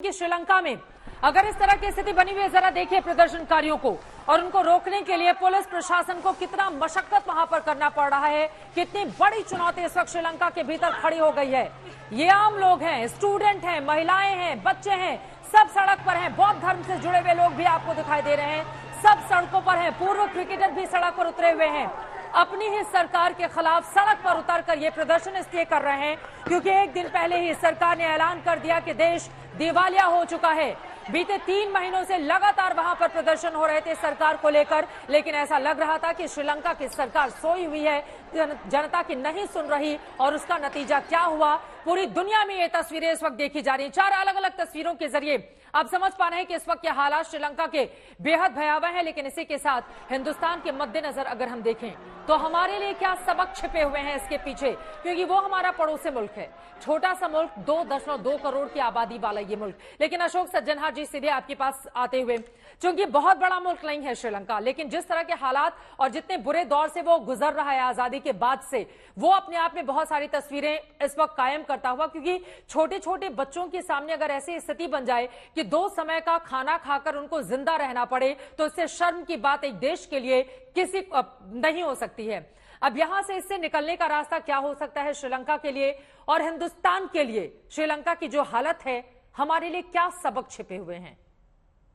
कि श्रीलंका में अगर इस तरह की स्थिति बनी हुई है, जरा देखिए प्रदर्शनकारियों को और उनको रोकने के लिए पुलिस प्रशासन को कितना मशक्कत वहां पर करना पड़ रहा है। कितनी बड़ी चुनौती इस वक्त श्रीलंका के भीतर खड़ी हो गई है। ये आम लोग हैं, स्टूडेंट हैं, महिलाएं हैं, बच्चे हैं, सब सड़क पर हैं। बौद्ध धर्म से जुड़े हुए लोग भी आपको दिखाई दे रहे हैं, सब सड़कों पर हैं। पूर्व क्रिकेटर भी सड़क पर उतरे हुए हैं, अपनी ही सरकार के खिलाफ सड़क पर उतरकर ये प्रदर्शन इसलिए कर रहे हैं क्योंकि एक दिन पहले ही सरकार ने ऐलान कर दिया कि देश दिवालिया हो चुका है। बीते 3 महीनों से लगातार वहां पर प्रदर्शन हो रहे थे सरकार को लेकर, लेकिन ऐसा लग रहा था कि श्रीलंका की सरकार सोई हुई है, जनता की नहीं सुन रही। और उसका नतीजा क्या हुआ, पूरी दुनिया में ये तस्वीरें इस वक्त देखी जा रही हैं। 4 अलग अलग तस्वीरों के जरिए आप समझ पा रहे हैं कि इस वक्त के हालात श्रीलंका के बेहद भयावह है। लेकिन इसी के साथ हिंदुस्तान के मद्देनजर अगर हम देखें तो हमारे लिए क्या सबक छिपे हुए हैं इसके पीछे, क्योंकि वो हमारा पड़ोसी मुल्क है, छोटा सा मुल्क, 2.2 करोड़ की आबादी वाला ये मुल्क। लेकिन अशोक सज्जनहार जी सीधे आपके पास आते हुए, चूंकि बहुत बड़ा मुल्क नहीं है श्रीलंका, लेकिन जिस तरह के हालात और जितने बुरे दौर से वो गुजर रहा है आजादी के बाद से, वो अपने आप में बहुत सारी तस्वीरें इस वक्त कायम करता हुआ। क्योंकि छोटे छोटे बच्चों के सामने अगर ऐसी स्थिति बन जाए कि 2 समय का खाना खाकर उनको जिंदा रहना पड़े, तो इससे शर्म की बात एक देश के लिए किसी नहीं हो सकती है। अब यहां से इससे निकलने का रास्ता क्या हो सकता है श्रीलंका के लिए और हिंदुस्तान के लिए? श्रीलंका की जो हालत है, हमारे लिए क्या सबक छिपे हुए हैं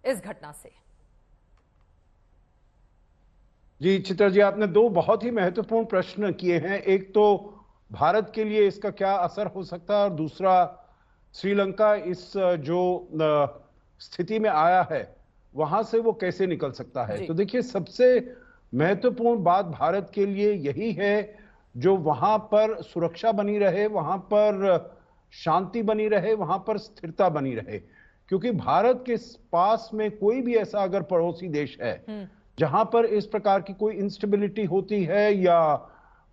इस घटना से? जी चित्रा जी, आपने 2 बहुत ही महत्वपूर्ण प्रश्न किए हैं। एक तो भारत के लिए इसका क्या असर हो सकता है और दूसरा श्रीलंका इस जो स्थिति में आया है वहां से वो कैसे निकल सकता है। तो देखिए, सबसे महत्वपूर्ण बात भारत के लिए यही है जो वहां पर सुरक्षा बनी रहे, वहां पर शांति बनी रहे, वहां पर स्थिरता बनी रहे। क्योंकि भारत के पास में कोई भी ऐसा अगर पड़ोसी देश है जहां पर इस प्रकार की कोई इंस्टेबिलिटी होती है या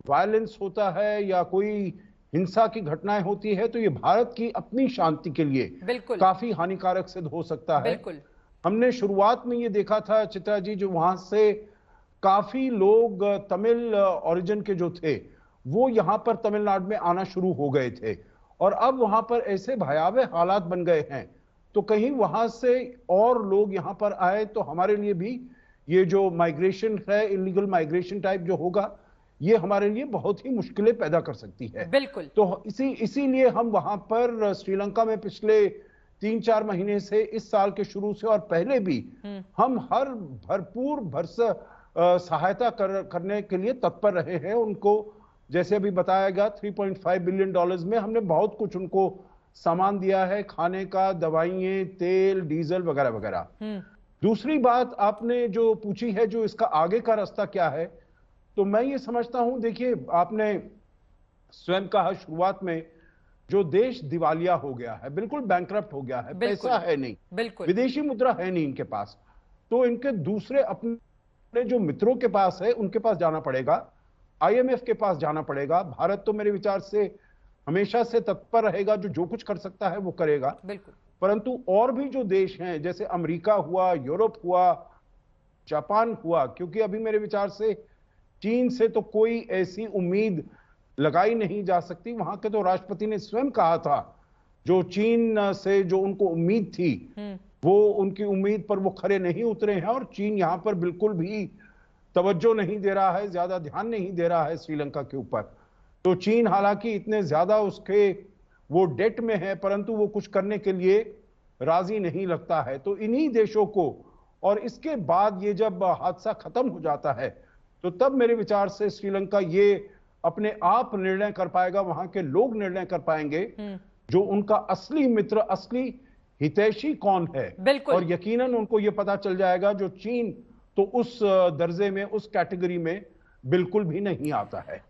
वायलेंस होता है या कोई हिंसा की घटनाएं होती है, तो ये भारत की अपनी शांति के लिए काफी हानिकारक सिद्ध हो सकता है। हमने शुरुआत में ये देखा था चित्रा जी, जो वहां से काफी लोग तमिल ओरिजिन के जो थे वो यहां पर तमिलनाडु में आना शुरू हो गए थे और अब वहां पर ऐसे भयावह हालात बन गए हैं, तो कहीं वहां से और लोग यहां पर आए तो हमारे लिए भी ये जो माइग्रेशन है, इलीगल माइग्रेशन टाइप जो होगा, ये हमारे लिए बहुत ही मुश्किलें पैदा कर सकती है। बिल्कुल। तो इसीलिए हम वहां पर श्रीलंका में पिछले 3-4 महीने से, इस साल के शुरू से और पहले भी हम हर भरपूर सहायता करने के लिए तत्पर रहे हैं। उनको जैसे अभी बताया गया 3.5 बिलियन डॉलर्स में हमने बहुत कुछ उनको सामान दिया है, खाने का, दवाइयां, तेल, डीजल वगैरह वगैरह। दूसरी बात आपने जो पूछी है, जो इसका आगे का रास्ता क्या है, तो मैं ये समझता हूं, देखिए आपने स्वयं कहा शुरुआत में, जो देश दिवालिया हो गया है, बिल्कुल बैंकरप्ट हो गया है, पैसा है नहीं, विदेशी मुद्रा है नहीं इनके पास, तो इनके दूसरे अपने जो मित्रों के पास है उनके पास जाना पड़ेगा, IMF के पास जाना पड़ेगा। भारत तो मेरे विचार से हमेशा से तत्पर रहेगा, जो कुछ कर सकता है वो करेगा। परंतु और भी जो देश हैं, जैसे अमेरिका हुआ, यूरोप हुआ, जापान हुआ, क्योंकि अभी मेरे विचार से चीन से तो कोई ऐसी उम्मीद लगाई नहीं जा सकती। वहां के तो राष्ट्रपति ने स्वयं कहा था, जो चीन से जो उनको उम्मीद थी वो उनकी उम्मीद पर वो खरे नहीं उतरे हैं और चीन यहां पर बिल्कुल भी तवज्जो नहीं दे रहा है, ज्यादा ध्यान नहीं दे रहा है श्रीलंका के ऊपर। तो चीन हालांकि इतने ज्यादा उसके वो डेट में है, परंतु वो कुछ करने के लिए राजी नहीं लगता है। तो इन्हीं देशों को, और इसके बाद ये जब हादसा खत्म हो जाता है तो तब मेरे विचार से श्रीलंका ये अपने आप निर्णय कर पाएगा, वहां के लोग निर्णय कर पाएंगे जो उनका असली मित्र, असली हितैषी कौन है। और यकीनन उनको ये पता चल जाएगा जो चीन तो उस दर्जे में, उस कैटेगरी में बिल्कुल भी नहीं आता है।